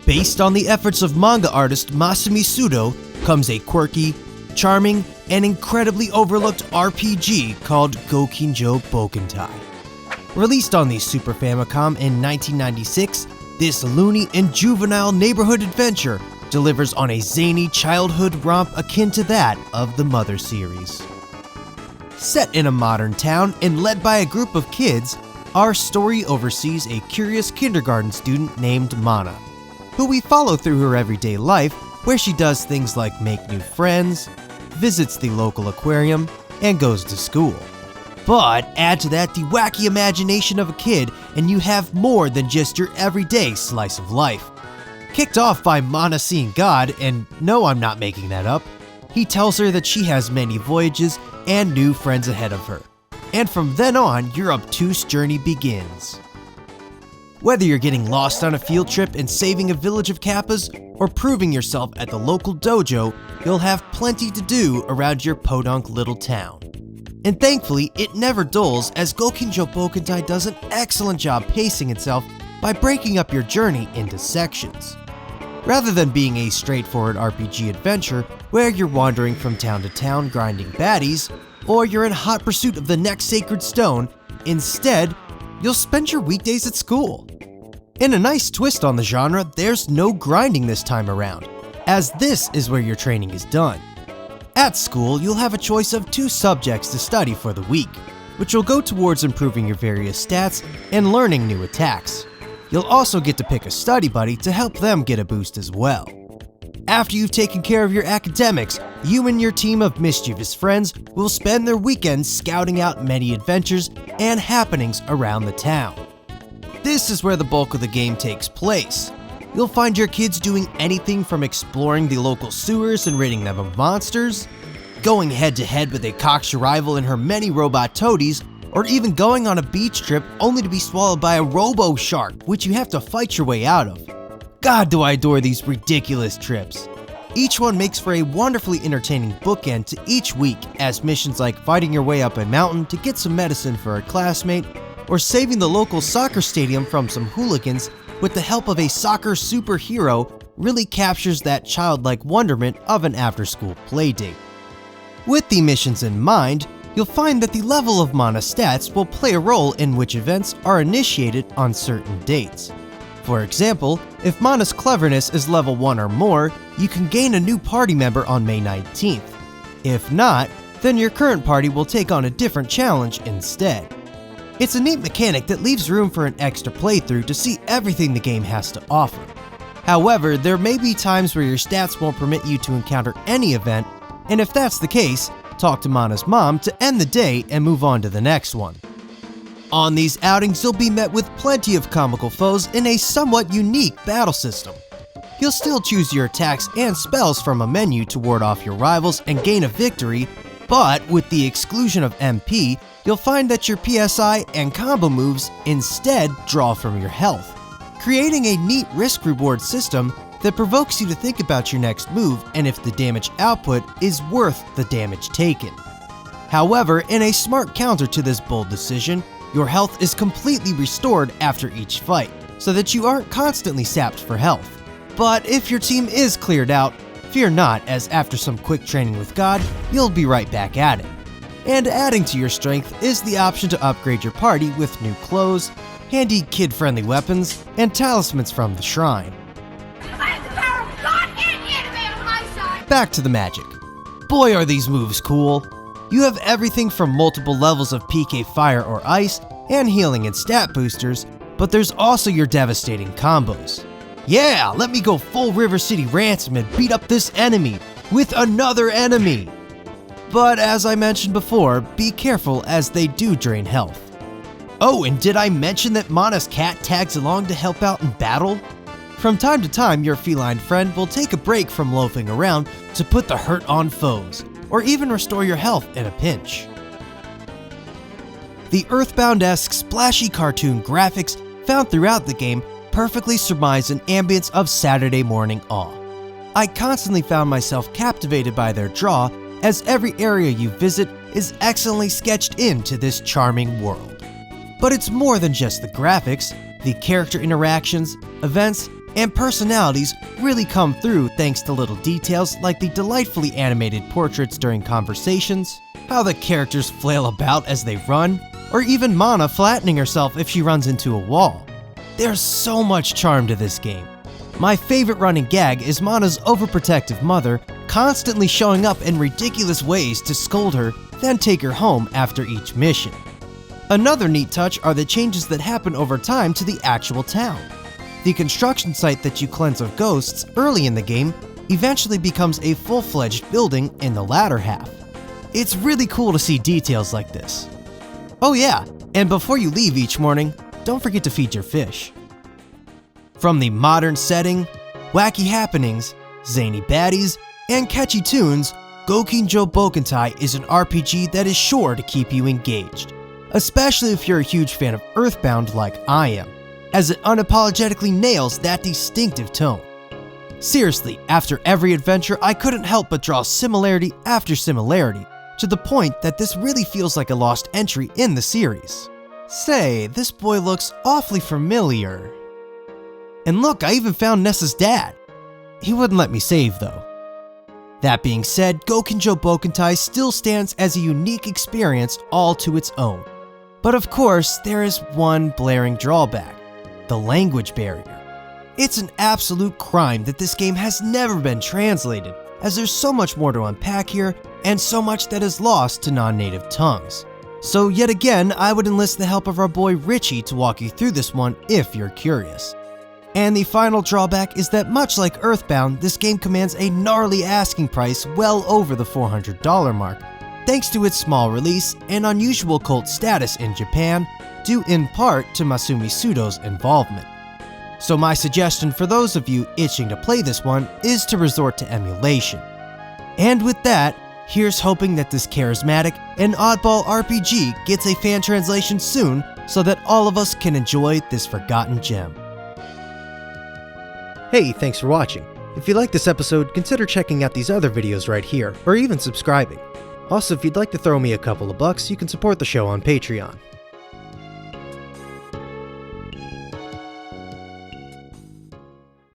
Based on the efforts of manga artist Masumi Sudo comes a quirky, charming, and incredibly overlooked RPG called Gokinjo Boukentai. Released on the Super Famicom in 1996, this loony and juvenile neighborhood adventure delivers on a zany childhood romp akin to that of the Mother series. Set in a modern town and led by a group of kids, our story oversees a curious kindergarten student named Mana, who we follow through her everyday life, where she does things like make new friends, visits the local aquarium, and goes to school. But add to that the wacky imagination of a kid and you have more than just your everyday slice of life. Kicked off by Mana seeing God, and no, I'm not making that up, he tells her that she has many voyages and new friends ahead of her. And from then on, your obtuse journey begins. Whether you're getting lost on a field trip and saving a village of Kappas, or proving yourself at the local dojo, you'll have plenty to do around your podunk little town. And thankfully, it never dulls, as Gokinjo Boukentai does an excellent job pacing itself by breaking up your journey into sections. Rather than being a straightforward RPG adventure where you're wandering from town to town grinding baddies, or you're in hot pursuit of the next sacred stone, instead, you'll spend your weekdays at school. In a nice twist on the genre, there's no grinding this time around, as this is where your training is done. At school, you'll have a choice of 2 subjects to study for the week, which will go towards improving your various stats and learning new attacks. You'll also get to pick a study buddy to help them get a boost as well. After you've taken care of your academics, you and your team of mischievous friends will spend their weekends scouting out many adventures and happenings around the town. This is where the bulk of the game takes place. You'll find your kids doing anything from exploring the local sewers and ridding them of monsters, going head to head with a cocksure rival and her many robot toadies, or even going on a beach trip only to be swallowed by a robo-shark, which you have to fight your way out of. God, do I adore these ridiculous trips. Each one makes for a wonderfully entertaining bookend to each week, as missions like fighting your way up a mountain to get some medicine for a classmate, or saving the local soccer stadium from some hooligans with the help of a soccer superhero really captures that childlike wonderment of an after-school playdate. With the missions in mind, you'll find that the level of mana stats will play a role in which events are initiated on certain dates. For example, if Mana's cleverness is level 1 or more, you can gain a new party member on May 19th. If not, then your current party will take on a different challenge instead. It's a neat mechanic that leaves room for an extra playthrough to see everything the game has to offer. However, there may be times where your stats won't permit you to encounter any event, and if that's the case, talk to Mana's mom to end the day and move on to the next one. On these outings, you'll be met with plenty of comical foes in a somewhat unique battle system. You'll still choose your attacks and spells from a menu to ward off your rivals and gain a victory, but with the exclusion of MP, you'll find that your PSI and combo moves instead draw from your health, creating a neat risk-reward system that provokes you to think about your next move and if the damage output is worth the damage taken. However, in a smart counter to this bold decision, your health is completely restored after each fight, so that you aren't constantly sapped for health. But if your team is cleared out, fear not, as after some quick training with God, you'll be right back at it. And adding to your strength is the option to upgrade your party with new clothes, handy kid-friendly weapons, and talismans from the shrine. Back to the magic. Boy, are these moves cool. You have everything from multiple levels of PK Fire or Ice, and healing and stat boosters, but there's also your devastating combos. Yeah, let me go full River City Ransom and beat up this enemy with another enemy! But as I mentioned before, be careful as they do drain health. Oh, and did I mention that Mana's cat tags along to help out in battle? From time to time, your feline friend will take a break from loafing around to put the hurt on foes, or even restore your health in a pinch. The Earthbound-esque splashy cartoon graphics found throughout the game perfectly surmise an ambience of Saturday morning awe. I constantly found myself captivated by their draw, as every area you visit is excellently sketched into this charming world. But it's more than just the graphics. The character interactions, events, and personalities really come through thanks to little details like the delightfully animated portraits during conversations, how the characters flail about as they run, or even Mana flattening herself if she runs into a wall. There's so much charm to this game. My favorite running gag is Mana's overprotective mother constantly showing up in ridiculous ways to scold her, then take her home after each mission. Another neat touch are the changes that happen over time to the actual town. The construction site that you cleanse of ghosts early in the game eventually becomes a full-fledged building in the latter half. It's really cool to see details like this. Oh yeah, and before you leave each morning, don't forget to feed your fish. From the modern setting, wacky happenings, zany baddies, and catchy tunes, Gokinjo Boukentai is an RPG that is sure to keep you engaged, especially if you're a huge fan of Earthbound like I am, as it unapologetically nails that distinctive tone. Seriously, after every adventure, I couldn't help but draw similarity after similarity, to the point that this really feels like a lost entry in the series. Say, this boy looks awfully familiar. And look, I even found Nessa's dad. He wouldn't let me save though. That being said, Gokinjo Boukentai still stands as a unique experience all to its own. But of course, there is one blaring drawback: the language barrier. It's an absolute crime that this game has never been translated, as there's so much more to unpack here and so much that is lost to non-native tongues. So yet again, I would enlist the help of our boy Richie to walk you through this one if you're curious. And the final drawback is that much like Earthbound, this game commands a gnarly asking price well over the $400 mark, thanks to its small release and unusual cult status in Japan, due in part to Masumi Sudo's involvement. So my suggestion for those of you itching to play this one is to resort to emulation. And with that, here's hoping that this charismatic and oddball RPG gets a fan translation soon so that all of us can enjoy this forgotten gem. Hey, thanks for watching. If you liked this episode, consider checking out these other videos right here, or even subscribing. Also, if you'd like to throw me a couple of bucks, you can support the show on Patreon.